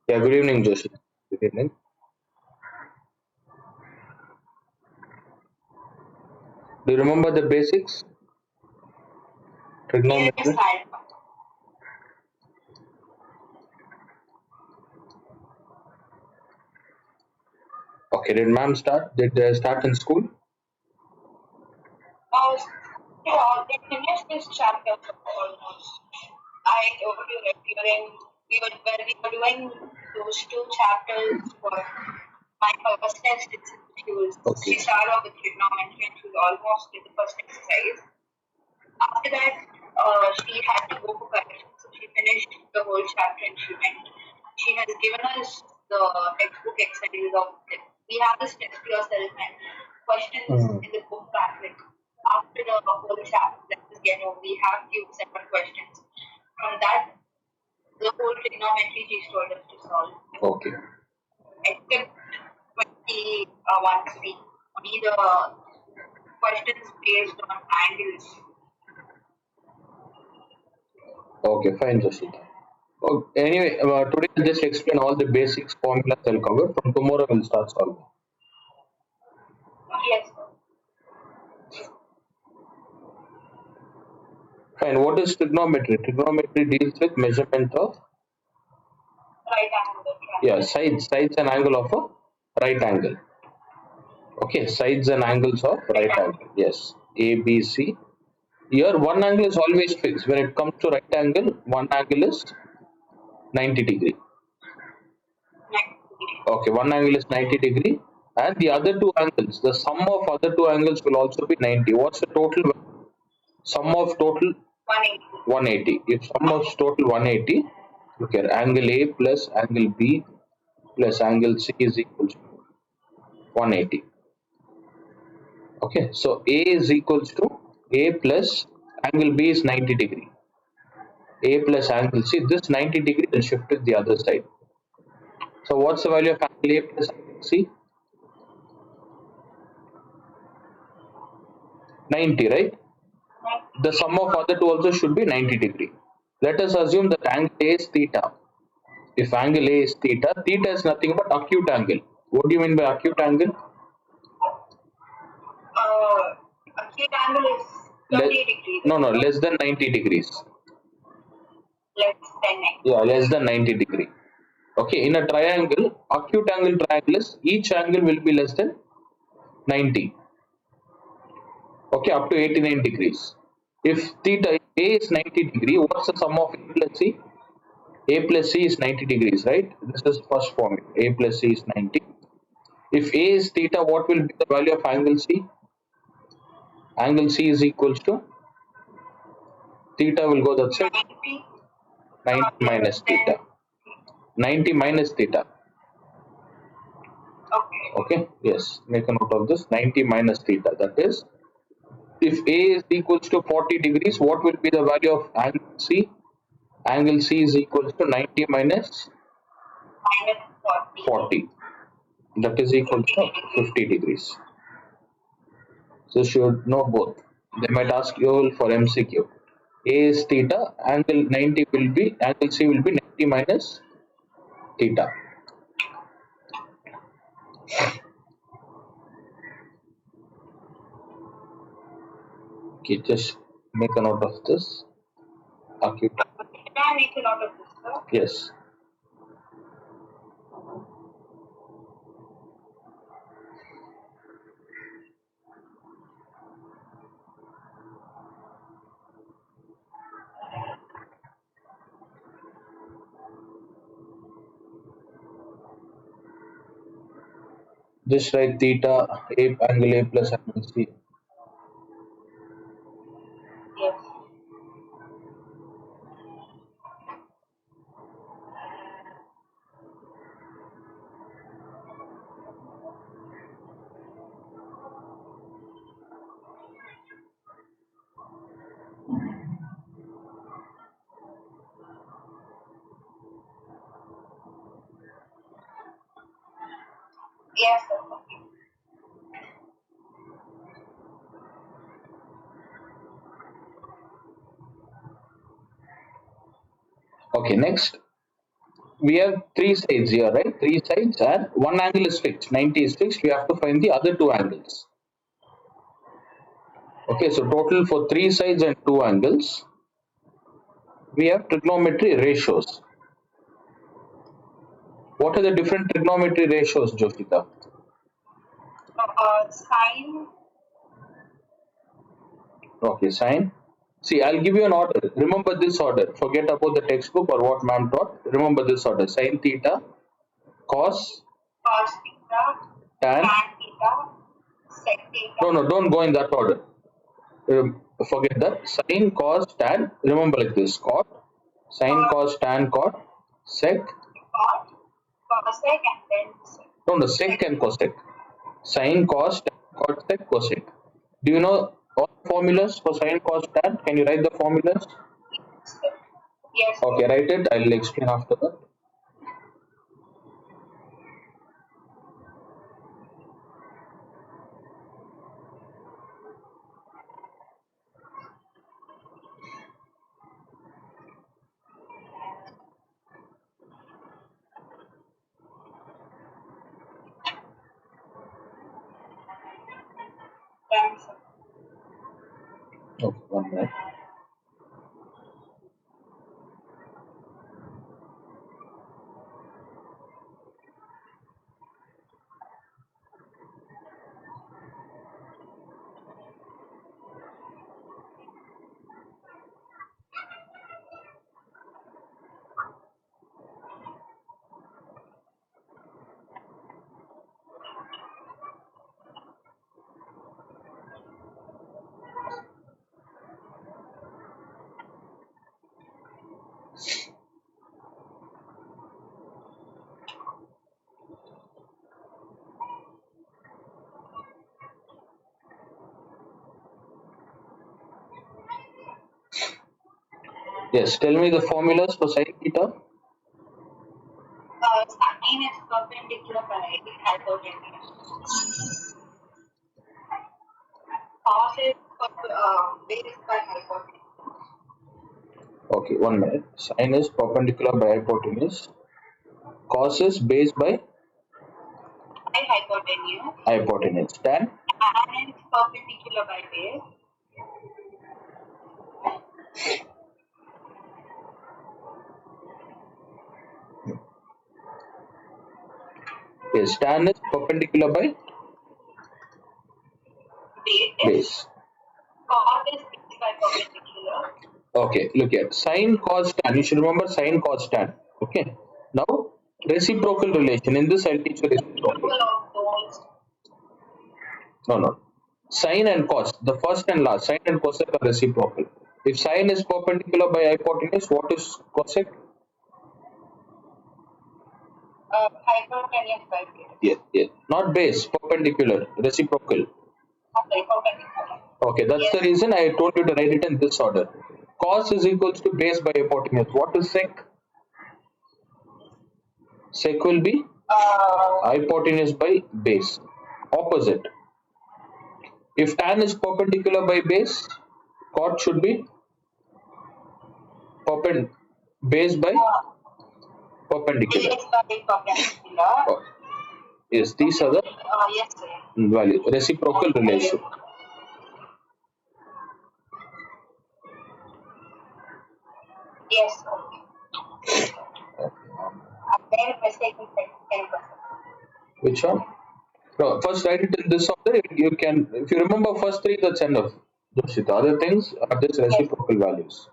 Yeah, good evening, Joshi. Good evening. Do you remember the basics? Yes, Trigonometry? I Okay, did ma'am start? Did they start in school? they finished this chapter almost. I told you that when we were doing those two chapters for my first test, she Okay. started off with trigonometry and she was almost in the first exercise. After that, she had to go for correction, so she finished the whole chapter and she went. She has given us the textbook exercises of it. We have this test yourself and questions Hmm. in the book back. Like after the whole chapter, that is get over, we have few separate questions. From that, the whole trigonometry she told us to solve. Okay. Except 21C, only the questions based on angles. Okay, fine, Joshi. Oh, anyway, today I'll just explain all the basics formulas I'll cover. From tomorrow we'll start solving. Yes, Fine. What is trigonometry? Trigonometry deals with measurement of right angle triangle. sides and angle of a right angle. Okay, sides and angles of Right right angle. angle. Yes, A, B, C. Here, one angle is always fixed. When it comes to right angle, one angle is 90 degree. 90 degree. Okay, one angle is 90 degree, and the other two angles, the sum of other two angles will also be 90. What's the total? Sum of total 180. 180. If sum of total 180, look here, angle A plus angle B plus angle C is equal to 180. Okay, so A is equals to A plus angle B is 90 degree. A plus angle C, this 90 degree will shift to the other side. So what's the value of angle A plus angle C? 90, right? The sum of other two also should be 90 degree. Let us assume that angle A is theta. If angle A is theta, theta is nothing but acute angle. What do you mean by acute angle? Acute angle is Le- 30 degrees, no, no, right? less than 90 degrees. Less than 90. Yeah, less than 90 degree. Okay, in a triangle, acute angle triangle is each angle will be less than 90. Okay, up to 89 degrees. If theta A is 90 degree, what's the sum of A plus C? A plus C is 90 degrees, right? This is first formula. A plus C is 90. If A is theta, what will be the value of angle C? Angle C is equals to theta will go that side. 90 90 less minus than. theta. 90 minus theta. Okay. Okay, yes, make a note of this. 90 minus theta. That is, if A is equals to 40 degrees, what will be the value of angle C? Angle C is equals to 90 minus Minus 40. 40. That is equal 50 to degrees. 50 degrees. So you should know both. They might ask you for MCQ. A is theta, angle 90 will be, angle C will be 90 minus theta. Okay, just make a note of this. Acute. Can I make a note of this, sir? Yes. Just write theta, A angle A plus angle C. Yes. Yes, sir. Okay. Okay, next. we have three sides here, right? Three sides and one angle is fixed. 90 is fixed. We have to find the other two angles. Okay, so total for three sides and two angles, we have trigonometry ratios. What are the different trigonometry ratios, Josita? Sine. Okay, sine. See, I'll give you an order. Remember this order. Forget about the textbook or what ma'am taught. Remember this order. Sine theta, cos, Cos theta. tan. Tan theta. Sec theta. No, no, don't go in that order. Forget that. Sine, cos, tan. Remember like this. Cot, sine, cos, tan, cot, sec. Cot. Cosec and then sec. No, no, sec and cosec. Sine, cos, tan, cot, sec, cosec. Do you know all the formulas for sine, cos, tan? Can you write the formulas? Yes. Okay, write it. I'll explain after that. Thanks. Okay, 1 minute. Yes, tell me the formulas for sine theta. Sine is perpendicular by hypotenuse. Cos is based by hypotenuse. Okay, 1 minute. Sine is perpendicular by hypotenuse. Cos is based by By hypotenuse. hypotenuse. Tan. Tan is perpendicular by base. Yes, tan is perpendicular by base. Cos is based by perpendicular. Okay, look at sine cos tan. You should remember sine cos tan. Okay. Now reciprocal relation. In this, I'll teach you reciprocal. Reciprocal of those. No, no. Sine and cos. The first and last. Sine and cosec are reciprocal. If sine is perpendicular by hypotenuse, what is cosec? Hypotenuse by base. Yes, yes. Not base. Perpendicular. Reciprocal. Okay, perpendicular. Okay, that's the reason I told you to write it in this order. Cos is equals to base by hypotenuse. What is sec? Sec will be hypotenuse by base. Opposite. If tan is perpendicular by base, cot should be base by perpendicular. Base by perpendicular. Oh, yes, these are the Yes, sir. values. Reciprocal relation. Yes, sir. I made a mistake in 10%. Which one? No, first write it in this order. You can, if you remember first three, that's enough. The other things are just reciprocal values.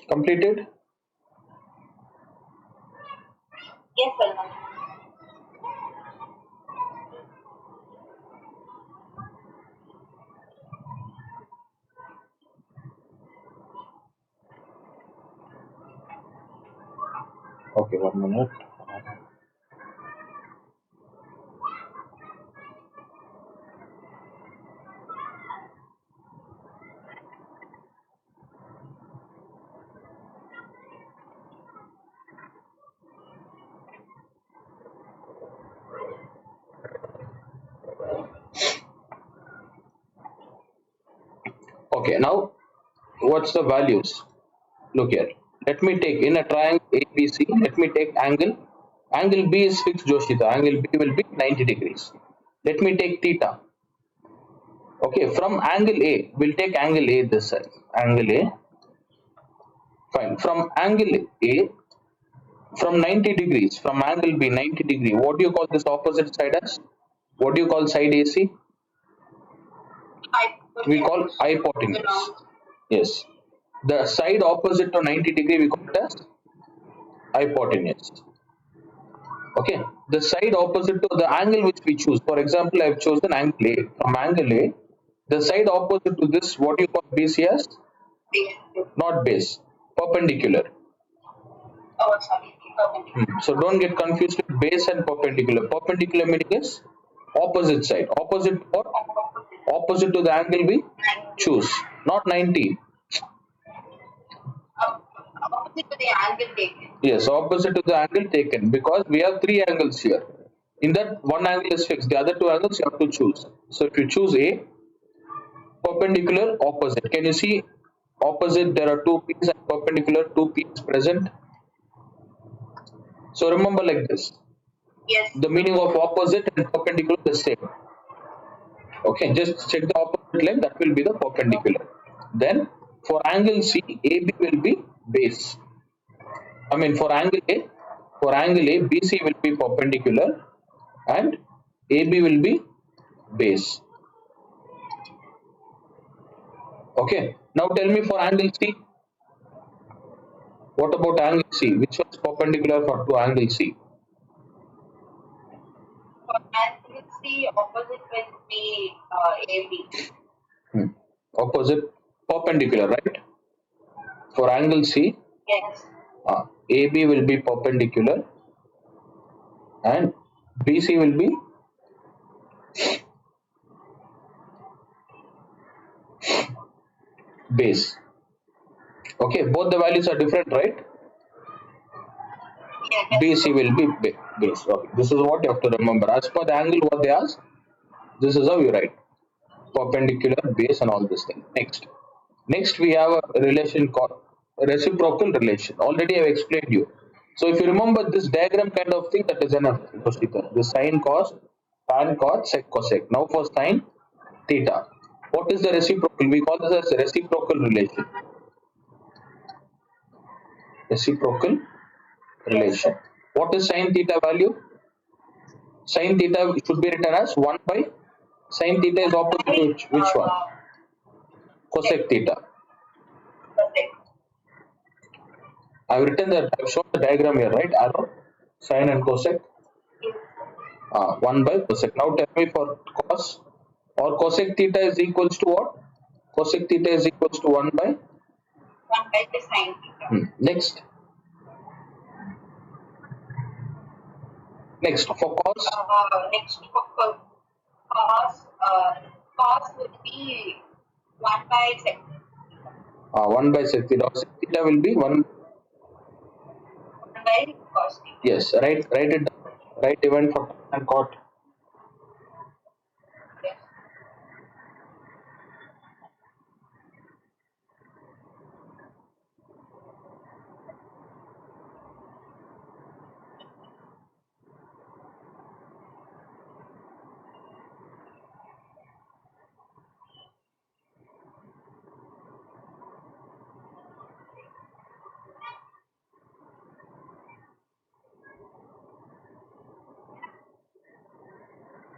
Completed? Yes, sir. Okay, 1 minute. Okay, now what's the values? Look here. Let me take in a triangle ABC. Let me take angle. Angle B is fixed, Joshita. Angle B will be 90 degrees. Let me take theta. Okay, from angle A, we'll take angle A this side. Angle A. Fine. From angle A, from 90 degrees, from angle B, 90 degree. What do you call this opposite side as? What do you call side AC? We call hypotenuse. Yes. The side opposite to 90 degree we call it as hypotenuse. Okay. The side opposite to the angle which we choose. For example, I have chosen angle A. From angle A, the side opposite to this, what you call BC as? Not base. Perpendicular. Oh, sorry. Perpendicular. So don't get confused with base and perpendicular. Perpendicular meaning is opposite side. Opposite or opposite to the angle we choose. Not 90. Opposite to the angle taken. Yes, opposite to the angle taken, because we have three angles here. In that, one angle is fixed, the other two angles you have to choose. So if you choose A, perpendicular, opposite. Can you see opposite? There are two P's and perpendicular, two P's present. So remember like this. Yes. The meaning of opposite and perpendicular is the same. Okay, just check the opposite line, that will be the perpendicular. Then for angle C, AB will be base. I mean for angle A, BC will be perpendicular and AB will be base. Okay, now tell me for angle C. What about angle C? Which was perpendicular for to angle C? For angle C, opposite will be AB. Opposite perpendicular, right? For angle C, Yes. AB will be perpendicular and BC will be base. Okay, both the values are different, right? Yes. BC will be base. Okay, this is what you have to remember. As per the angle what they ask, this is how you write. Perpendicular, base, and all this thing. Next we have a relation called reciprocal relation. Already I have explained you. So if you remember this diagram kind of thing, that is enough. The sine cos, tan cos, sec cosec. Now for sine theta. What is the reciprocal? We call this as reciprocal relation. Reciprocal relation. What is sine theta value? Sine theta should be written as 1 by, sine theta is opposite to which one? Cosec theta. I've written that, I've shown the diagram here, right? Arrow, sine and cosec. 1 by cosec. Now tell me for cos or cosec theta is equals to what? Cosec theta is equals to 1 by? 1 by the sine theta. Next for cos. Next for cos, cos will be 1 by sec. 1 by sec theta. Sec theta will be 1 by cos theta. Yes, write it down. Write even for and cot. Yes.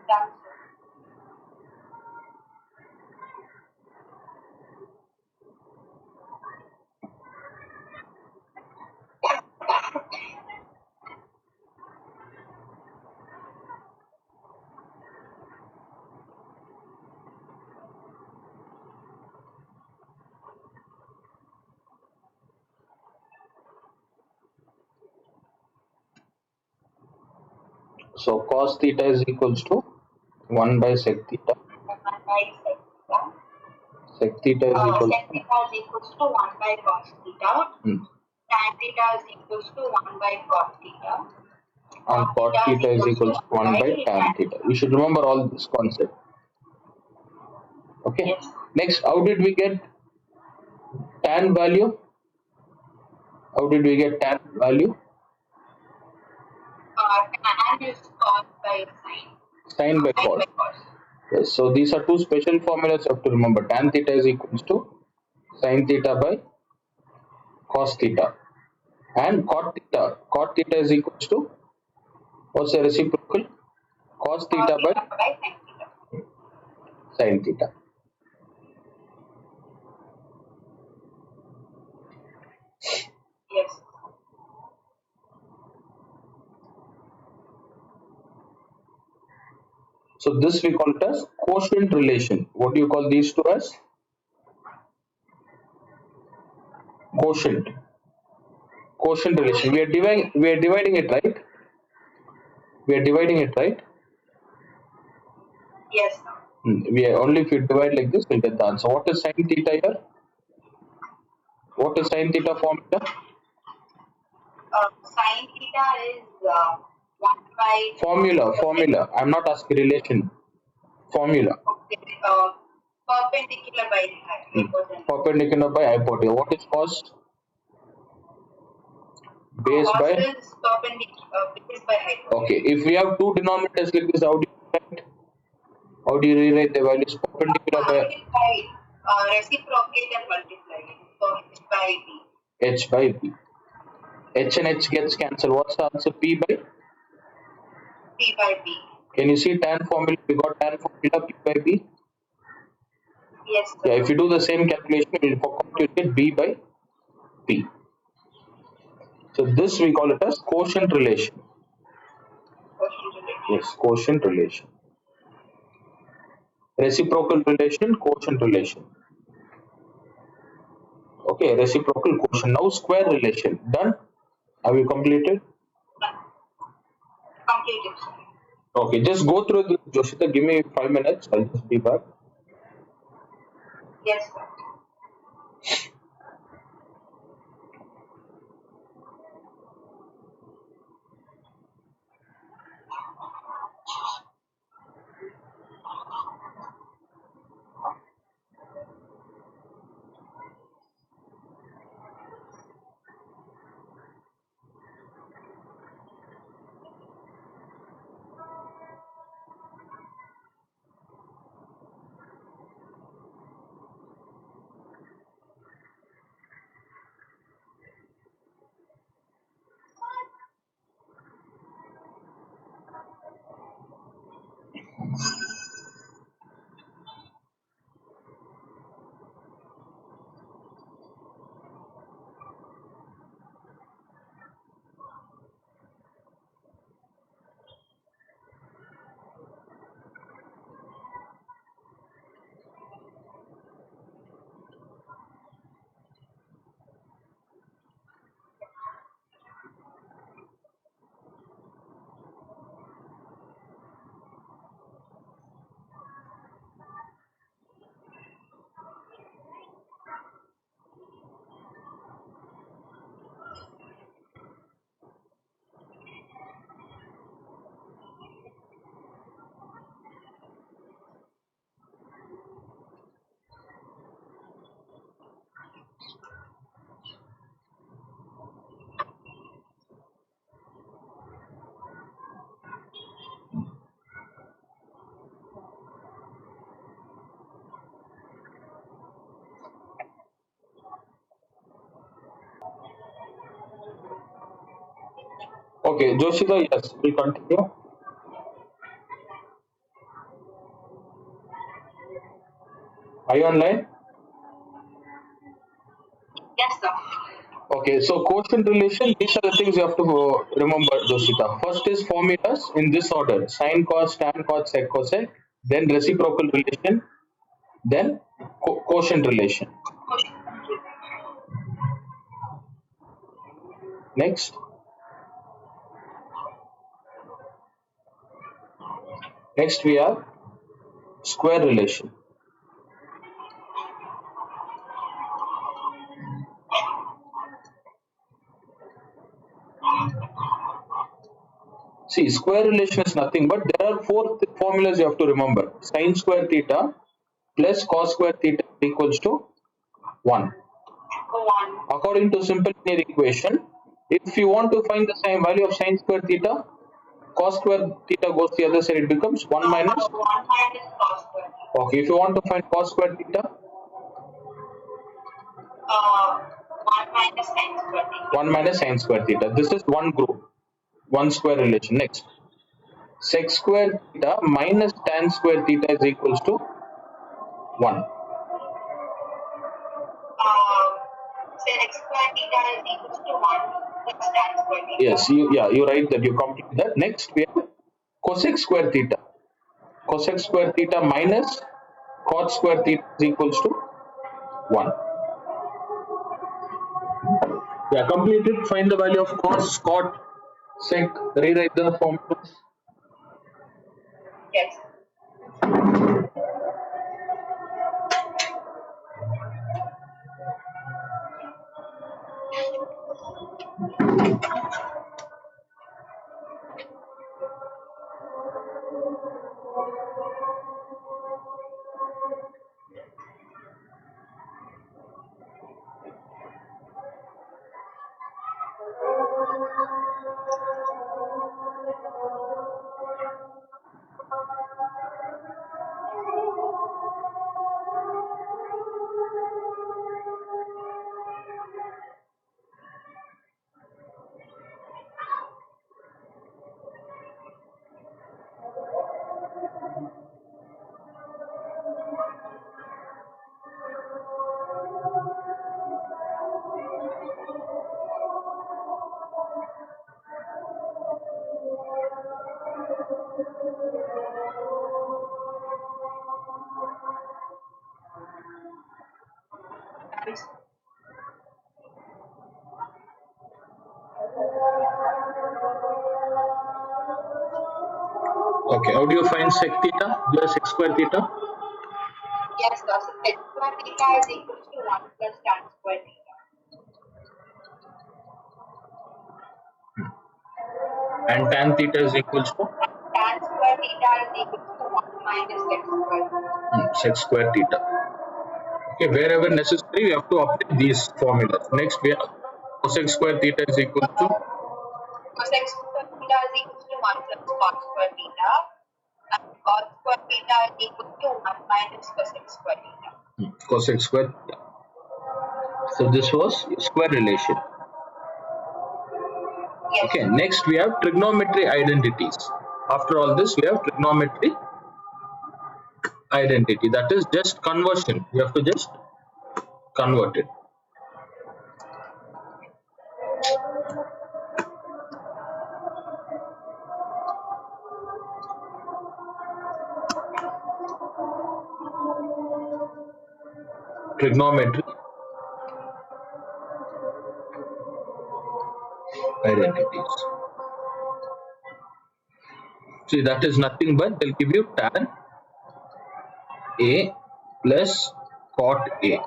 Done, sir. So cos theta is equals to 1 by sec theta. 1 by sec theta. Sec theta is equal Sec theta is equals to 1 by cos theta. Tan theta is equals to 1 by cos theta. And cot theta is equals to 1 by tan theta. You should remember all this concept. Okay. Yes. Next, how did we get tan value? How did we get tan value? Tan is caused by sine. Sine by Sine cos. by cos. Yes, so these are two special formulas you have to remember. Tan theta is equals to sine theta by cos theta. And cot theta. Cot theta is equals to, what's the reciprocal? Cos theta by By sine theta. sine theta. Yes. So this we call it as quotient relation. What do you call these two as? Quotient. Quotient relation. We are dividing it, right? We are dividing it, right? Yes, sir. We are only if you divide like this, we'll get the answer. What is sine theta here? What is sine theta formula? Sine theta is 1 by Formula. I'm not asking relation. Formula. Okay, perpendicular by hypotenuse. Perpendicular by hypotenuse. What is cos? Base Cos by. is perpendicular base by hypotenuse. Okay. If we have two denominators like this, how do you write? How do you rewrite the values? Perpendicular by Reciprocate and multiply it. So h by b. h by b. H and h gets cancelled. What's the answer? P by. P by b. Can you see tan formula? We got tan formula P by b. Yes, sir. Yeah. If you do the same calculation, you will get b by p. So this we call it as quotient relation. Quotient relation. Yes, quotient relation. Reciprocal relation, quotient relation. Okay, reciprocal quotient. Now square relation. Done? Have you completed? Completed, sir. Okay, just go through this, Joshita. Give me 5 minutes. I'll just be back. Yes, sir. Okay, Joshita, yes, we continue. Are you online? Yes, sir. Okay, so quotient relation, these are the things you have to remember, Joshita. First is formulas in this order: sine, cos, tan, cos, sec, cosec. Then reciprocal relation. Then quotient relation. Next, we have square relation. See, square relation is nothing but there are four formulas you have to remember: sine square theta plus cos square theta equals to 1. Go on. According to simple linear equation, if you want to find the same value of sine square theta, cos square theta goes the other side, it becomes 1 minus. 1 minus cos square theta. Okay, if you want to find cos square theta, 1 minus sine square theta. 1 minus sine square theta. This is one group, one square relation. Next, sec square theta minus tan square theta is equals to 1. Sec square theta is equals to 1 plus tan square theta. Yes, you write that, you complete that. Next, we have cosec square theta. Cosec square theta minus cot square theta is equals to 1. Yeah, completed. Find the value of cos, cot, sec. Rewrite the formulas. Yes. Okay, how do you find sec theta? Plus sec square theta? Yes, sir. So sec square theta is equals to 1 plus tan square theta. And tan theta is equals to Tan square theta is equals to 1 minus sec square theta. sec square theta. Okay, wherever necessary, we have to apply these formulas. Next, we have cosec square theta is equal to Cosec square theta is equals to 1 plus cot square theta. And cot square theta is equal to 1 minus cosec square theta. cosec square theta. So this was square relation. Yes. Okay, next we have trigonometry identities. After all this, we have trigonometry identity. That is just conversion. You have to just convert it. Trigonometry identities. See, that is nothing but they'll give you tan A plus cot A.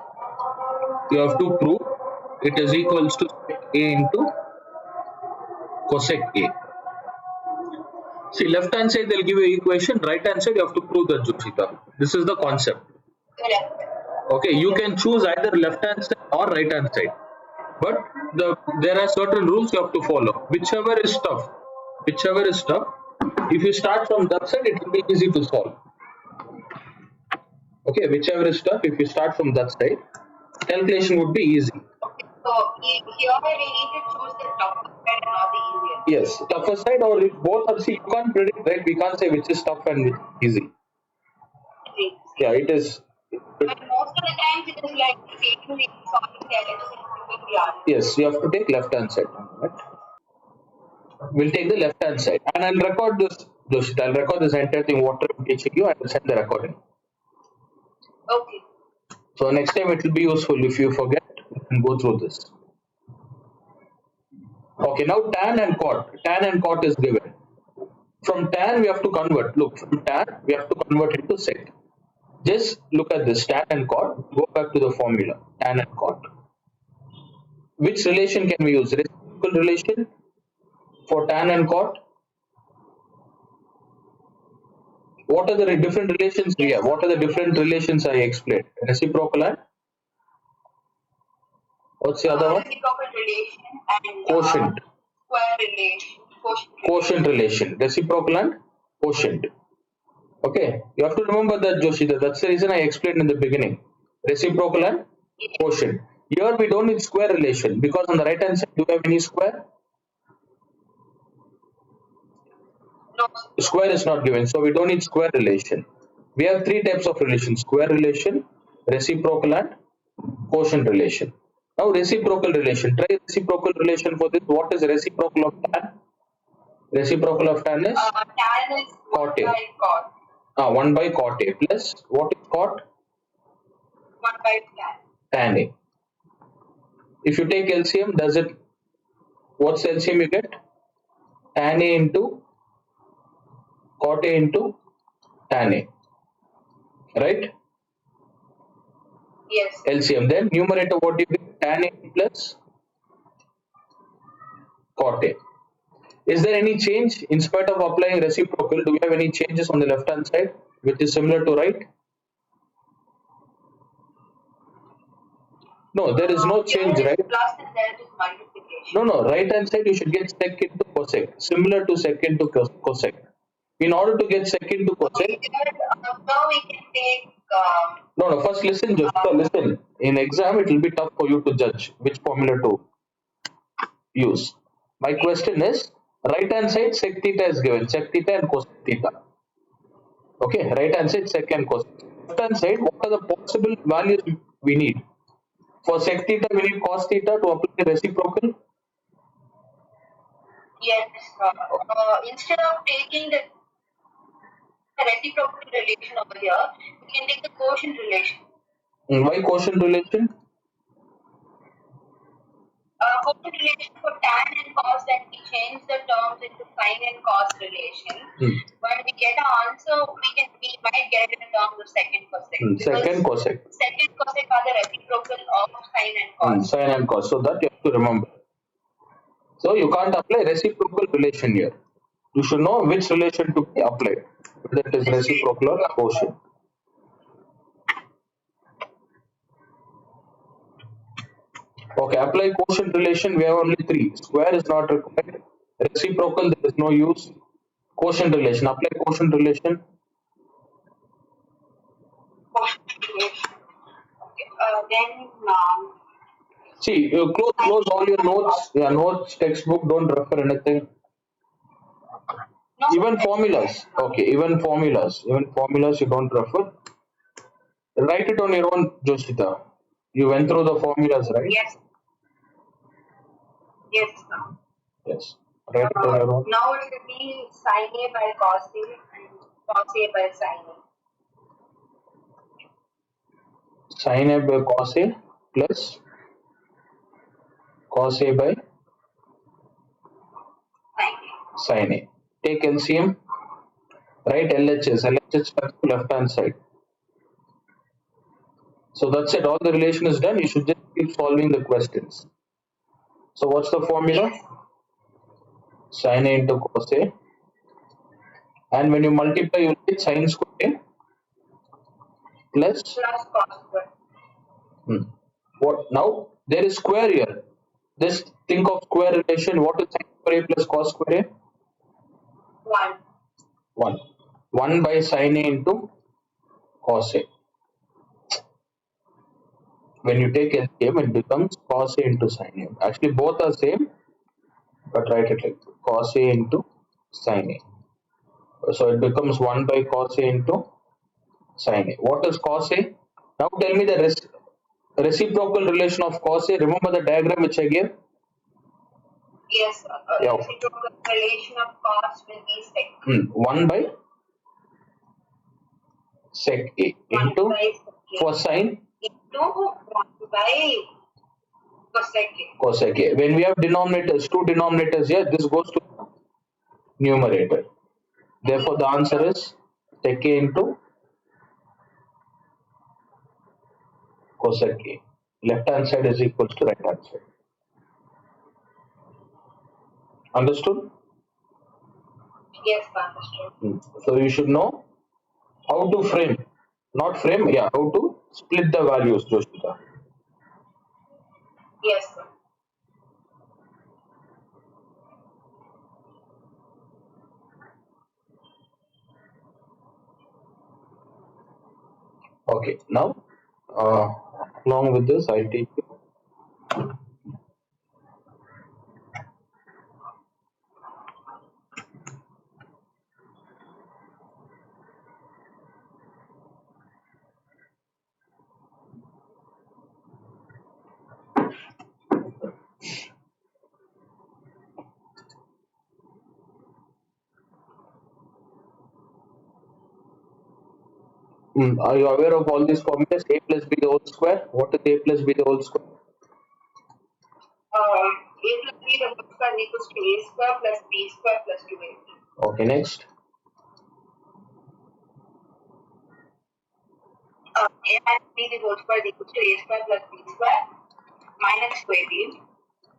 You have to prove it is equals to sec A into cosec A. See, left hand side they'll give you equation, right hand side you have to prove the Joshita. This is the concept. Correct. Okay, you can choose either left hand side or right hand side, but there are certain rules you have to follow. Whichever is tough, if you start from that side, it will be easy to solve. Okay, whichever is tough, if you start from that side, calculation would be easy. Okay. So here we need to choose the tougher side and not the easiest. Yes, tougher side, or if both are, see, you can't predict, right? We can't say which is tough and which is easy. Okay. Yeah, it is. But most of the times it is like taking the solving the element between the others. Yes, you have to take left hand side. Right? We'll take the left hand side, and I'll record this. I'll record this entire thing, what I'm teaching you, and I'll send the recording. Okay. So next time it will be useful. If you forget, you can go through this. Okay, now tan and cot. Tan and cot is given. From tan we have to convert. Look, from tan we have to convert into sec. Just look at this, tan and cot. Go back to the formula, tan and cot. Which relation can we use? Reciprocal relation for tan and cot. What are the different relations we have? What are the different relations I explained? Reciprocal and What's the other one? Reciprocal relation and Quotient. square relation. Quotient relation. Reciprocal and quotient. Okay, you have to remember that, Joshita. That's the reason I explained in the beginning. Reciprocal and quotient. Here we don't need square relation because on the right hand side, do you have any square? No. Square is not given, so we don't need square relation. We have three types of relation: square relation, reciprocal, and quotient relation. Now, reciprocal relation. Try reciprocal relation for this. What is reciprocal of tan? Reciprocal of tan is Tan is cot 1 A. by cot. 1 by cot A plus what is cot? 1 by tan. Tan A. If you take LCM, does it? What's LCM you get? Tan A into cot A into tan A. Right? Yes. LCM. Then numerator, what do you get? Tan A plus cot A. Is there any change in spite of applying reciprocal? Do we have any changes on the left hand side which is similar to right? No, there is no change, right? Plus and there is multiplication. No. Right hand side you should get sec into cosec, similar to sec into cosec. In order to get sec into cosec, Now we can take. no. First listen, Joshua. Listen. In exam, it will be tough for you to judge which formula to use. My question is, right hand side sec theta is given, sec theta and cosec theta. Okay, right hand side sec and cosec. Left hand side, what are the possible values we need? For sec theta, we need cos theta to apply reciprocal. Yes. Instead of taking the reciprocal relation over here, we can take the quotient relation. Why quotient relation? Quotient relation for tan and cos, then we change the terms into sine and cos relation. When we get an answer, we might get it in terms of second cosec. Second cosec. Second cosec are the reciprocal of sine and cos. Sine and cos. So that you have to remember. So you can't apply reciprocal relation here. You should know which relation to be applied, whether it is reciprocal or quotient. Okay, apply quotient relation. We have only three. Square is not required. Reciprocal, there is no use. Quotient relation. Apply quotient relation. Quotient relation. Okay. Then See, you close all your notes. Yeah, notes, textbook. Don't refer anything. no, Even formulas. Okay, even formulas. Even formulas you don't refer. Write it on your own, Joshita. You went through the formulas, right? Yes. Yes. Yes. Write it on your own. Now it will be sine A by cos A and cos A by sine A. Sin A by cos A plus cos A by sin A. Take LCM. Write LHS. LHS stands for left hand side. So that's it. All the relation is done. You should just keep solving the questions. So what's the formula? Sin A into cos A. And when you multiply, you get sin square A plus Plus cos square. What now? There is square here. Just think of square relation. What is sin square A plus cos square A? 1. 1. 1 by sin A into cos A. When you take LCM, it becomes cos A into sin A. Actually, both are same, but write it like cos A into sin A. So it becomes 1 by cos A into sin A. What is cos A? Now tell me the reciprocal relation of cos A. Remember the diagram which I gave? Yes, reciprocal relation of cos will be sec. 1 by sec A into for sin into 1 by cosec A. Cosec A. When we have denominators, two denominators here, this goes to numerator. Therefore, the answer is sec A into cosec A. Left hand side is equal to right hand side. Understood? Yes, understood. So you should know how to frame, not frame, how to split the values, Joshita. Yes, sir. Okay, now along with this, I'll take you. Are you aware of all these formulas? A plus b the whole square. What is a plus b the whole square? A plus B the whole square is equals to A square plus B square plus 2AB. Okay, next. A minus B the whole square is equals to A square plus B square minus 2AB.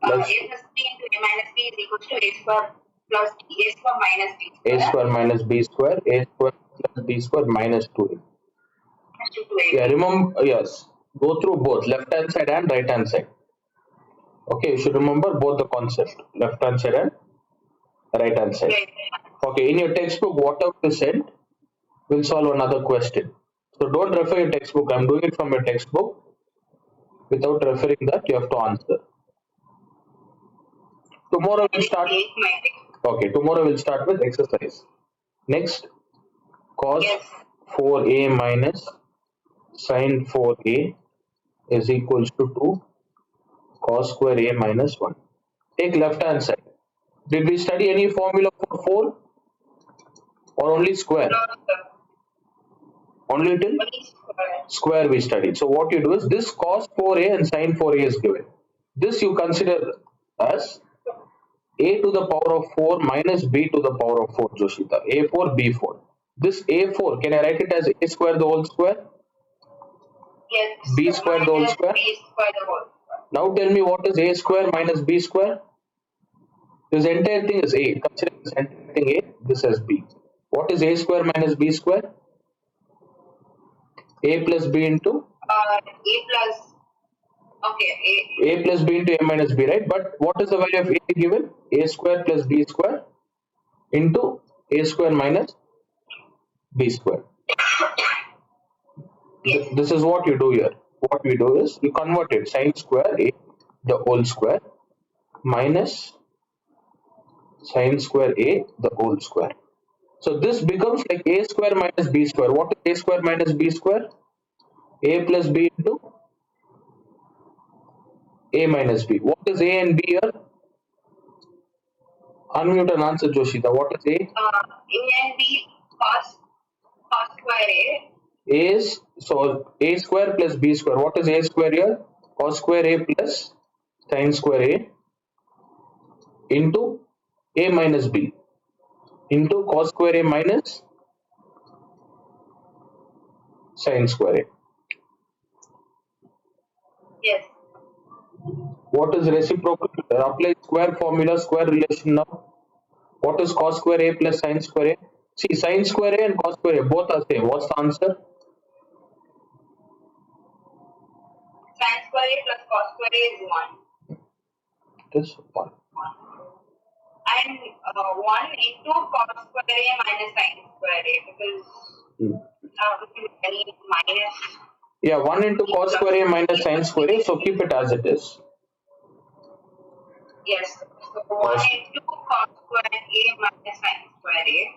Plus A plus B into A minus B is equals to A square plus A square minus B a square square minus b square, a square plus b square minus 2a. plus 2AB. Yeah, remember, yes, go through both left hand side and right hand side. Okay, you should remember both the concept, left hand side and right hand side. Right. Okay, in your textbook, whatever you sent, we'll solve another question. So don't refer your textbook. I'm doing it from your textbook. Without referring that, you have to answer. Tomorrow we'll start. Okay, tomorrow we'll start with exercise. Next, cos Yes. 4a minus sin 4a is equals to 2 cos square a minus 1. Take left hand side. Did we study any formula for 4 or only square? No, sir. Only till Only square. square we studied. So what you do is this cos 4a and sin 4a is given. This you consider as a to the power of 4 minus b to the power of 4, Joshita. A4, B4. This A4, can I write it as a square the whole square? Yes. B square the whole Minus square? B square the whole square. Now tell me what is a square minus b square? This entire thing is a. Consider this entire thing a, this as b. What is a square minus b square? A plus b into? A plus. Okay. A plus b into a minus b, right? But what is the value of a given? A square plus b square into a square minus b square. Yes. This is what you do here. What we do is you convert it sin square a the whole square minus sin square a the whole square. So this becomes like a square minus b square. What is a square minus b square? A plus b into a minus b. What is a and b here? Unmute and answer, Joshita. What is a? A and B cos square A. A is, so a square plus b square. What is a square here? Cos square a plus sin square a into a minus b into cos square a minus sin square a. Yes. What is reciprocal? Apply square formula, square relation now. What is cos square a plus sin square a? See, sin square a and cos square a both are same. What's the answer? Sin square A plus cos square A is 1. It is 1. And 1 into cos square A minus sin square A because we need minus. Yeah, 1 into cos square a minus sin square a. So keep it as it is. Yes. So 1 into cos square A minus sin square A.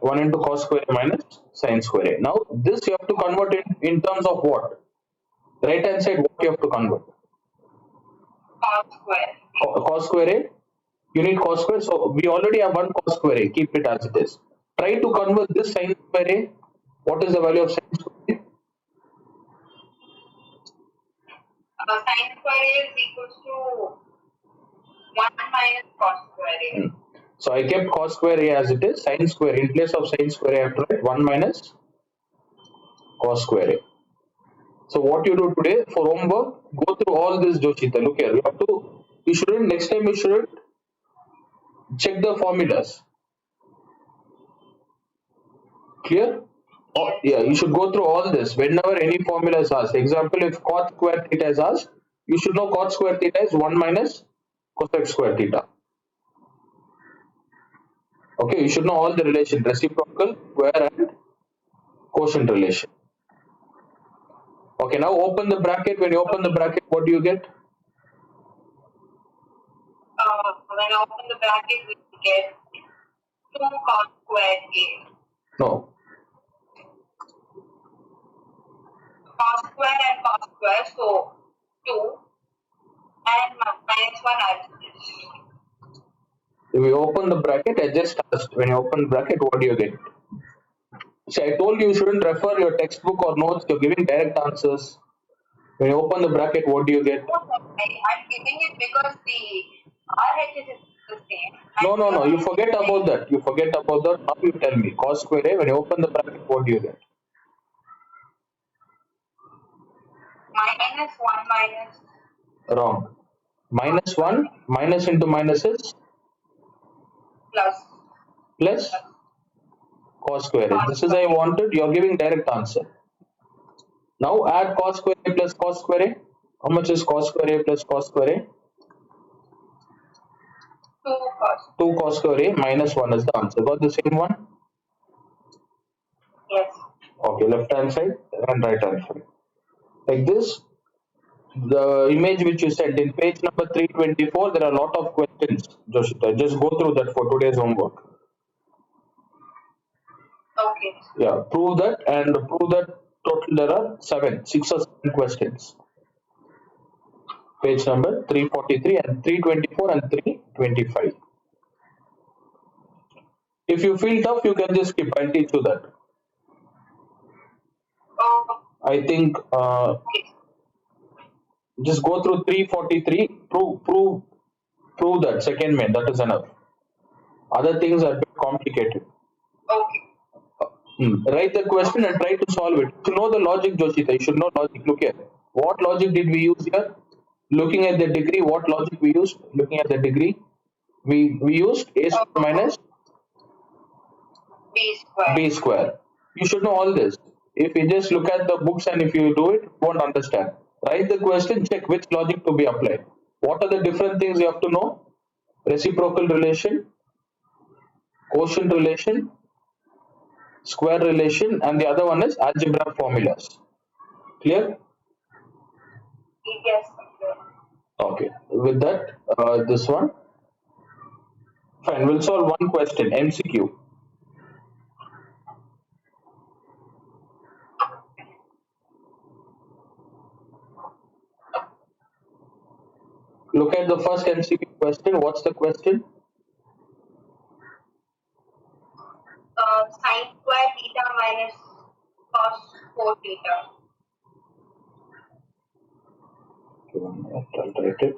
1 into cos square a minus sin square a. Now this you have to convert it in terms of what? Right hand side, what you have to convert? Cos square. Cos square a. You need cos square. So we already have 1 cos square a. Keep it as it is. Try to convert this sin square a. What is the value of sin square a? Sin square A is equals to 1 minus cos square A. So I kept cos square a as it is. Sin square, in place of sin square a, I have to write 1 minus cos square a. So what you do today for homework, go through all this, Joshita. Look here, you shouldn't, next time you shouldn't check the formulas. Clear? Yeah, you should go through all this. Whenever any formula is asked, example, if cos square theta is asked, You should know cot square theta is 1 minus cosec square theta. Okay, you should know all the relation, reciprocal, square and quotient relation. Okay, now open the bracket. When you open the bracket, what do you get? When I open the bracket, we get 2 cos square A. No. Cos square and cos square, so 2 and minus 1 adjust. If you open the bracket, I just asked, when you open the bracket, what do you get? See, I told you shouldn't refer your textbook or notes, you're giving direct answers. When you open the bracket, what do you get? I'm giving it because the RHS is the same. No, you forget about that. You forget about that. Now you tell me. Cos square A, when you open the bracket, what do you get? Minus 1 minus. Wrong. Minus 1, minus into minus is? Plus cos square A. This is I wanted. You're giving direct answer. Now add cos square A plus cos square A. How much is cos square A plus cos square A? 2 cos square A minus 1 is the answer. Got the same one? Yes. Okay, left hand side and right hand side. Like this, the image which you sent in page number 324, there are a lot of questions, Joshita. Just go through that for today's homework. Okay. Yeah, prove that and prove that total there are 6 or 7 questions. Page number 343 and 324 and 325. If you feel tough, you can just skip. I'll teach you that. I think just go through 343. Prove that second main. That is enough. Other things are a bit complicated. Okay. Write the question and try to solve it. To know the logic, Joshita, you should know logic. Look here. What logic did we use here? Looking at the degree, what logic we used? Looking at the degree, we used a square minus b square. You should know all this. If you just look at the books and if you do it, you won't understand. Write the question, check which logic to be applied. What are the different things you have to know? Reciprocal relation, quotient relation, square relation, and the other one is algebra formulas. Clear? Yes. Okay. With that, this one. Fine. We'll solve one question. MCQ. Look at the first MCQ question. What's the question? Sin square theta minus cos 4 theta. Okay, 1 minute. I'll write it.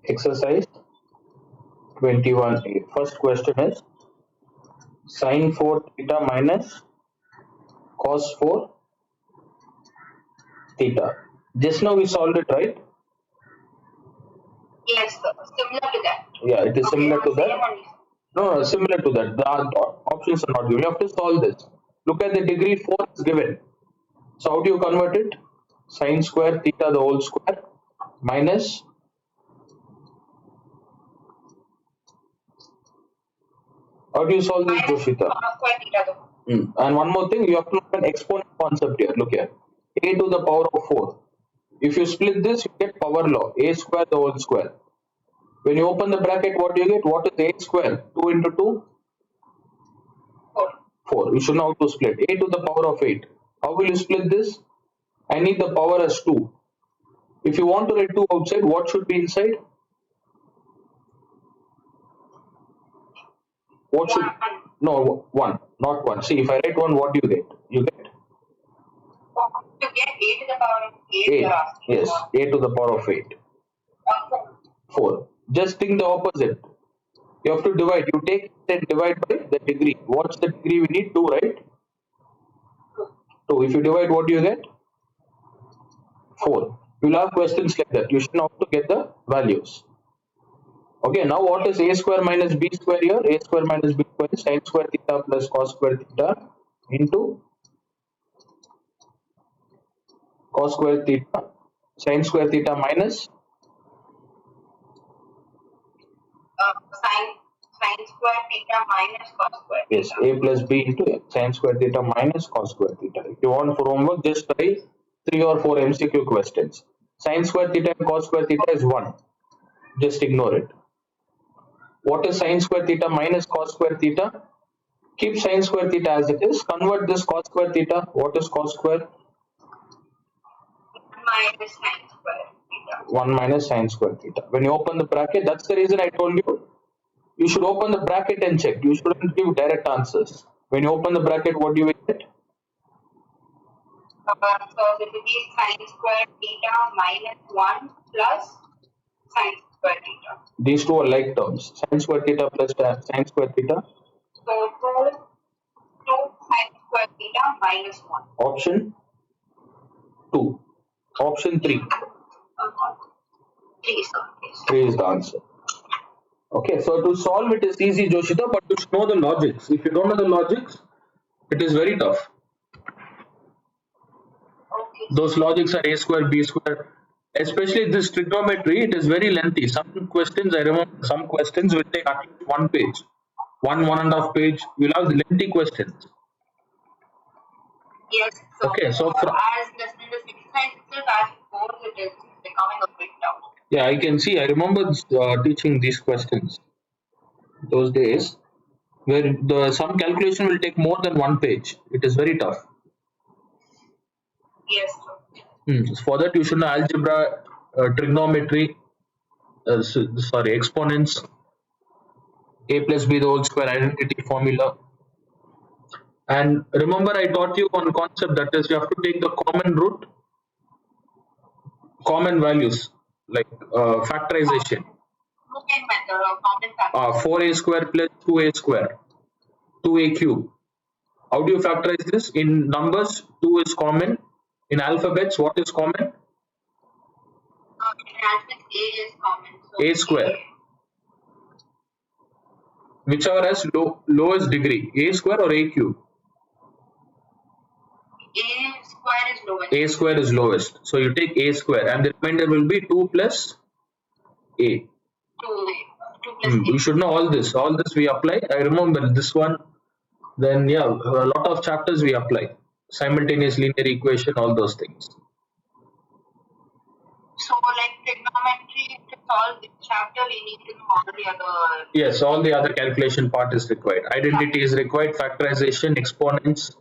Exercise 21A. First question is sin 4 theta minus cos 4 theta. Just now we solved it, right? Yes, sir. Similar to that. Yeah, it is similar to that. Only. No, similar to that. The options are not given. You have to solve this. Look at the degree 4 is given. So how do you convert it? Sin square theta the whole square minus how do you solve this, Joshita? And one more thing, you have to look at exponent concept here. Look here. A to the power of 4. If you split this, you get power law. A square the whole square. When you open the bracket, what do you get? What is A square? 2 into 2? 4. You should know how to split. A to the power of 8. How will you split this? I need the power as 2. If you want to write 2 outside, what should be inside? What should? No, 1. Not 1. See, if I write 1, what do you get? You get? To get A to the power of 8. 8. Yes, A to the power of 8. 4. Just think the opposite. You have to divide. You take it and divide by the degree. What's the degree we need? 2, right? 2. If you divide, what do you get? 4. You'll have questions like that. You should know how to get the values. Okay, now what is a square minus b square here? A square minus b square is sin square theta plus cos square theta into cos square theta, sin square theta minus, Sin square theta minus cos square yes, theta. a plus b into sin square theta minus cos square theta. If you want for homework, just try 3 or 4 MCQ questions. Sin square theta and cos square theta is 1. Just ignore it. What is sin square theta minus cos square theta? Keep sin square theta as it is. Convert this cos square theta. What is cos square? 1 minus sin square theta. 1 minus sin square theta. When you open the bracket, that's the reason I told you. You should open the bracket and check. You shouldn't give direct answers. When you open the bracket, what do you get? So this will be sin square theta minus 1 plus sin square theta. These two are like terms. Sin square theta plus sin square theta. So 2 sin square theta minus 1. Option 2. Option 3. 3, sir. Yes. 3 is the answer. Okay, so to solve it is easy, Joshita, but you should know the logics. If you don't know the logics, it is very tough. Okay. Those logics are a square, b square. Especially this trigonometry, it is very lengthy. Some questions, I remember, some questions will take at least 1 page, 1.5 page. You'll have lengthy questions. Yes. So, Okay, so as in the 6th and 6th, as it goes, it is becoming a bit tough. yeah, I can see. I remember teaching these questions those days, where some calculation will take more than 1 page. It is very tough. Yes, sir. For that, you should know algebra, trigonometry, exponents, a plus b the whole square, identity formula. And remember, I taught you one concept, that is, you have to take the common root, common values, like factorization. Common method or common factor. 4a square plus 2a square, 2a cube. How do you factorize this? In numbers, 2 is common. In alphabets, what is common? In alphabet, A is common. So A square. Whichever has lowest degree, a square or a cube? A square is lowest. A square is lowest. So you take a square and the remainder will be 2 plus a. 2 plus A. You should know all this. All this we apply. I remember this one. Then yeah, a lot of chapters we apply. Simultaneous linear equation, all those things. So like trigonometry, to solve this chapter, we need to know all the other. Yes, all the other calculation part is required. Identity is required, factorization, exponents,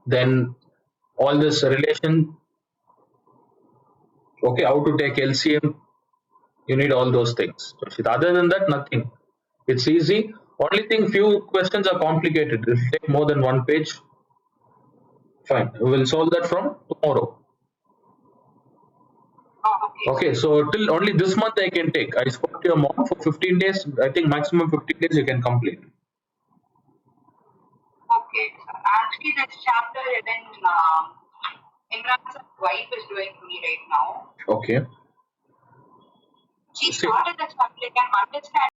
then all this relation. Okay, how to take LCM. You need all those things. Other than that, nothing. It's easy. Only thing, few questions are complicated. It will take more than 1 page. Fine. We'll solve that from tomorrow. Okay, so till only this month I can take. I spoke to your mom for 15 days. I think maximum 15 days you can complete. Okay. Actually, this chapter even Imran's wife is doing to me right now. Okay. She started the chapter. I can understand